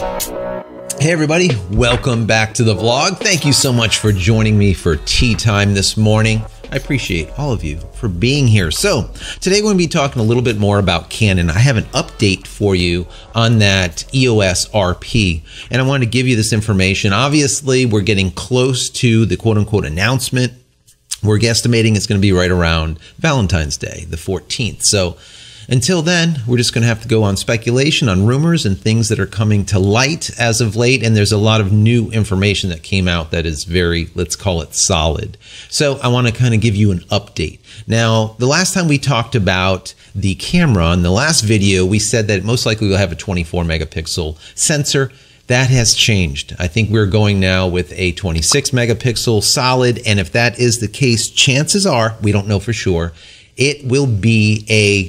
Hey everybody, welcome back to the vlog. Thank you so much for joining me for tea time this morning. I appreciate all of you for being here. So today we're going to be talking a little bit more about Canon. I have an update for you on that EOS RP, and I wanted to give you this information. Obviously, we're getting close to the quote-unquote announcement. We're guesstimating it's going to be right around Valentine's Day, the 14th. So until then, we're just going to have to go on speculation, on rumors and things that are coming to light as of late. And there's a lot of new information that came out that is very, let's call it solid. So I want to kind of give you an update. Now, the last time we talked about the camera, in the last video, we said that most likely we'll have a 24 megapixel sensor. That has changed. I think we're going now with a 26 megapixel solid. And if that is the case, chances are, we don't know for sure, it will be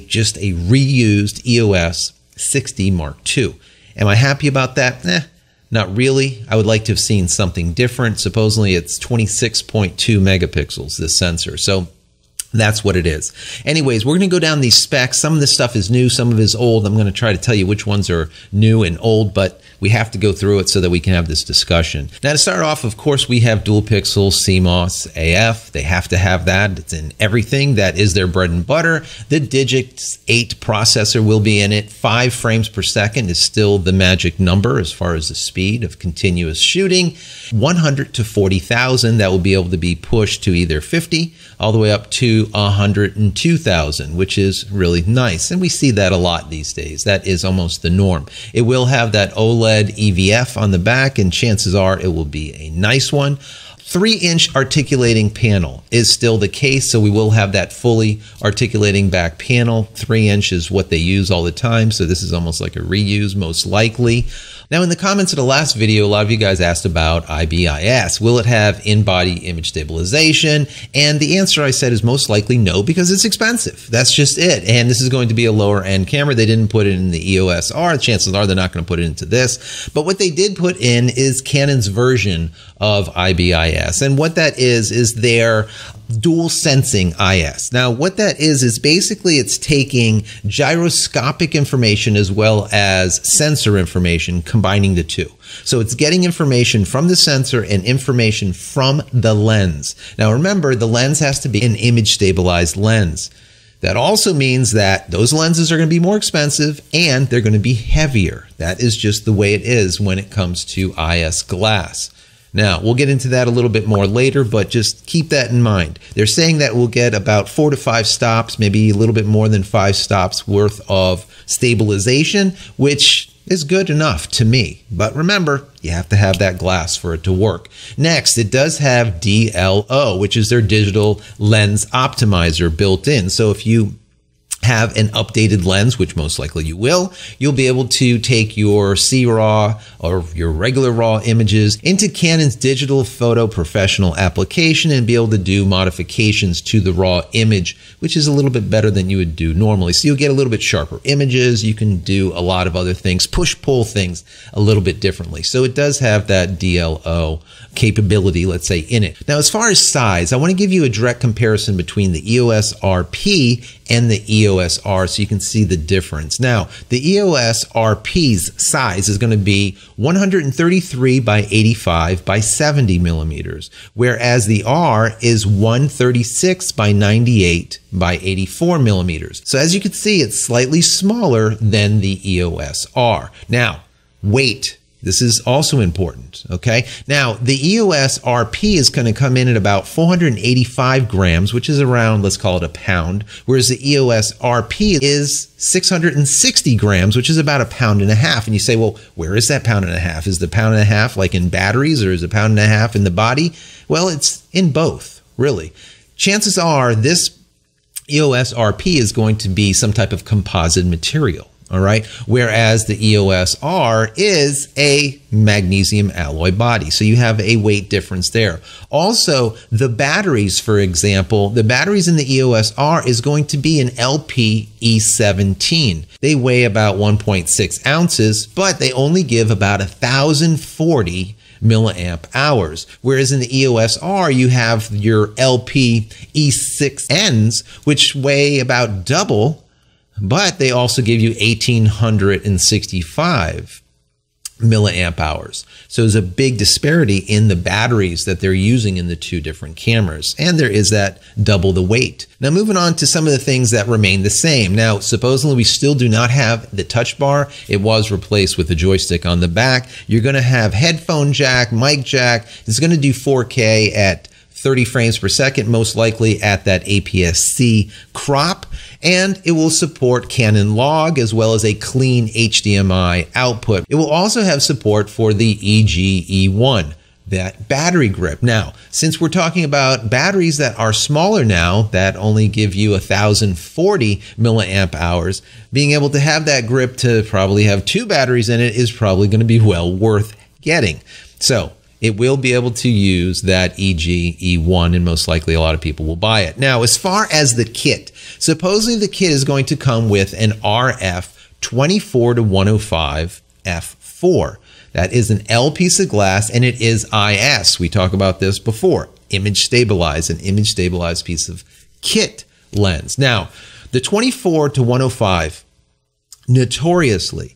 just a reused EOS 60 Mark II. Am I happy about that? Not really. I would like to have seen something different. Supposedly it's 26.2 megapixels, this sensor. So that's what it is. Anyways, we're going to go down these specs. Some of this stuff is new, some of it is old. I'm going to try to tell you which ones are new and old, but we have to go through it so that we can have this discussion. Now, to start off, of course, we have dual pixel CMOS AF. They have to have that. It's in everything. That is their bread and butter. The Digix 8 processor will be in it. 5 frames per second is still the magic number as far as the speed of continuous shooting. 100 to 40,000, that will be able to be pushed to either 50 all the way up to 102,000, which is really nice. And we see that a lot these days. That is almost the norm. It will have that OLED EVF on the back, and chances are it will be a nice one. 3-inch articulating panel is still the case, so we will have that fully articulating back panel. 3-inch is what they use all the time, so this is almost like a reuse, most likely. Now, in the comments of the last video, a lot of you guys asked about IBIS. Will it have in-body image stabilization? And the answer I said is most likely no, because it's expensive. That's just it. And this is going to be a lower-end camera. They didn't put it in the EOS R. Chances are they're not going to put it into this. But what they did put in is Canon's version of IBIS. And what that is their dual sensing IS. Now, what that is basically it's taking gyroscopic information as well as sensor information, combining the two. So it's getting information from the sensor and information from the lens. Now, remember, the lens has to be an image stabilized lens. That also means that those lenses are going to be more expensive and they're going to be heavier. That is just the way it is when it comes to IS glass. Now, we'll get into that a little bit more later, but just keep that in mind. They're saying that we'll get about 4 to 5 stops, maybe a little bit more than 5 stops worth of stabilization, which is good enough to me. But remember, you have to have that glass for it to work. Next, it does have DLO, which is their digital lens optimizer built in. So if you have an updated lens, which most likely you will, you'll be able to take your C-RAW or your regular RAW images into Canon's digital photo professional application and be able to do modifications to the RAW image, which is a little bit better than you would do normally. So you'll get a little bit sharper images. You can do a lot of other things, push-pull things a little bit differently. So it does have that DLO capability, let's say, in it. Now, as far as size, I want to give you a direct comparison between the EOS RP and the EOS R so you can see the difference. Now, the EOS RP's size is going to be 133 by 85 by 70 millimeters, whereas the R is 136 by 98 by 84 millimeters. So as you can see, it's slightly smaller than the EOS R. Now, weight. This is also important, okay? Now, the EOS RP is going to come in at about 485 grams, which is around, let's call it a pound, whereas the EOS RP is 660 grams, which is about a pound and a half. And you say, well, where is that pound and a half? Is the pound and a half like in batteries, or is the pound and a half in the body? Well, it's in both, really. Chances are this EOS RP is going to be some type of composite material. All right. Whereas the EOS R is a magnesium alloy body. So you have a weight difference there. Also, the batteries, for example, the batteries in the EOS R is going to be an LPE17. They weigh about 1.6 ounces, but they only give about 1,040 milliamp hours. Whereas in the EOS R, you have your LPE6Ns, which weigh about double, but they also give you 1,865 milliamp hours. So there's a big disparity in the batteries that they're using in the two different cameras. And there is that double the weight. Now moving on to some of the things that remain the same. Now, supposedly we still do not have the touch bar. It was replaced with a joystick on the back. You're going to have headphone jack, mic jack. It's going to do 4K at 30 frames per second, most likely at that APS-C crop, and it will support Canon log as well as a clean HDMI output. It will also have support for the EG-E1, that battery grip. Now, since we're talking about batteries that are smaller now, that only give you 1040 milliamp hours, being able to have that grip to probably have two batteries in it is probably going to be well worth getting. So it will be able to use that EG-E1, and most likely a lot of people will buy it. Now, as far as the kit, supposedly the kit is going to come with an RF 24-105 f4. That is an L piece of glass, and it is IS. We talked about this before. Image stabilized, an image stabilized piece of kit lens. Now, the 24-105 notoriously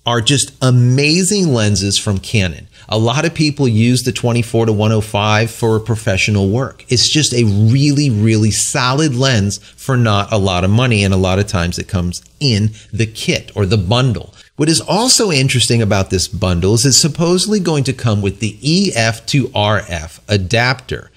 are just amazing lenses from Canon. A lot of people use the 24-105 for professional work. It's just a really, really solid lens for not a lot of money, and a lot of times it comes in the kit or the bundle. What is also interesting about this bundle is it's supposedly going to come with the EF to RF adapter.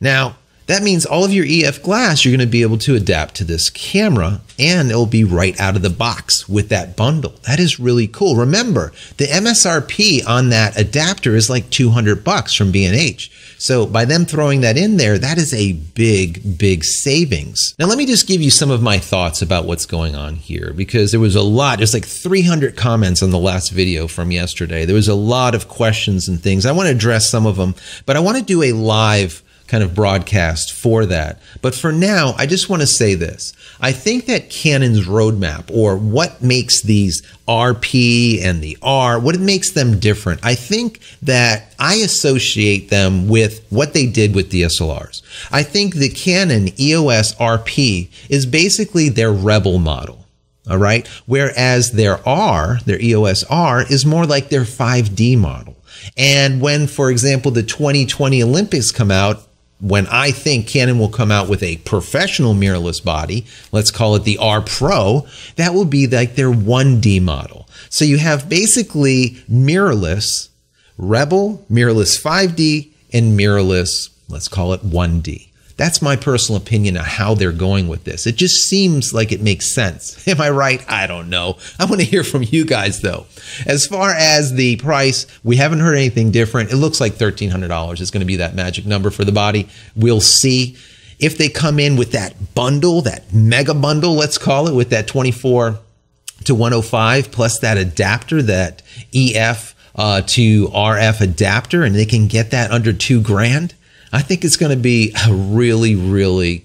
Now, that means all of your EF glass, you're going to be able to adapt to this camera, and it'll be right out of the box with that bundle. That is really cool. Remember, the MSRP on that adapter is like $200 from B&H. So by them throwing that in there, that is a big, big savings. Now, let me just give you some of my thoughts about what's going on here, because there was a lot. There's like 300 comments on the last video from yesterday. There was a lot of questions and things. I want to address some of them, but I want to do a live kind of broadcast for that. But for now, I just want to say this. I think that Canon's roadmap, or what makes these RP and the R, what makes them different, I think that I associate them with what they did with DSLRs. I think the Canon EOS RP is basically their Rebel model. All right. Whereas their EOS R is more like their 5D model. And when, for example, the 2020 Olympics come out, when I think Canon will come out with a professional mirrorless body, let's call it the R Pro, that will be like their 1D model. So you have basically mirrorless Rebel, mirrorless 5D, and mirrorless, let's call it 1D. That's my personal opinion on how they're going with this. It just seems like it makes sense. Am I right? I don't know. I want to hear from you guys, though. As far as the price, we haven't heard anything different. It looks like $1,300 is going to be that magic number for the body. We'll see. If they come in with that bundle, that mega bundle, let's call it, with that 24-105 plus that adapter, that EF to RF adapter, and they can get that under $2,000, I think it's going to be a really, really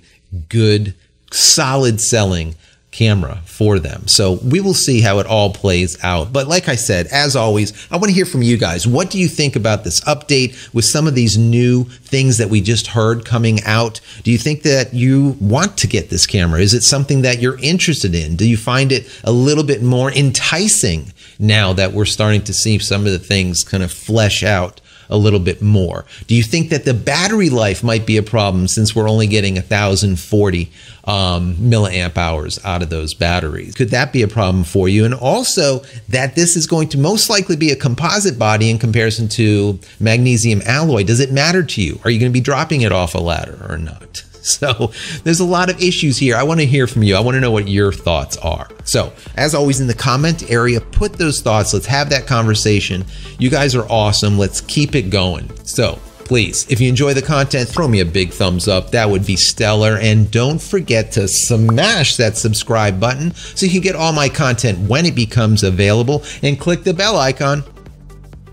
good, solid selling camera for them. So we will see how it all plays out. But like I said, as always, I want to hear from you guys. What do you think about this update with some of these new things that we just heard coming out? Do you think that you want to get this camera? Is it something that you're interested in? Do you find it a little bit more enticing now that we're starting to see some of the things kind of flesh out a little bit more? Do you think that the battery life might be a problem, since we're only getting 1040 milliamp hours out of those batteries? Could that be a problem for you? And also that this is going to most likely be a composite body in comparison to magnesium alloy. Does it matter to you? Are you going to be dropping it off a ladder or not? So there's a lot of issues here. I want to hear from you. I want to know what your thoughts are. So as always, in the comment area, put those thoughts. Let's have that conversation. You guys are awesome. Let's keep it going. So please, if you enjoy the content, throw me a big thumbs up. That would be stellar. And don't forget to smash that subscribe button so you can get all my content when it becomes available, and click the bell icon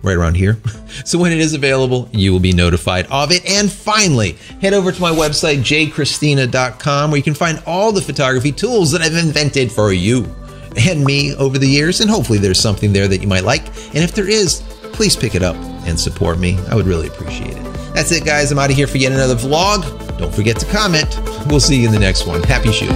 right around here, so when it is available, you will be notified of it. And finally, head over to my website, JCristina.com, where you can find all the photography tools that I've invented for you and me over the years, and hopefully there's something there that you might like. And if there is, please pick it up and support me. I would really appreciate it. That's it, guys. I'm out of here for yet another vlog. Don't forget to comment. We'll see you in the next one. Happy shooting.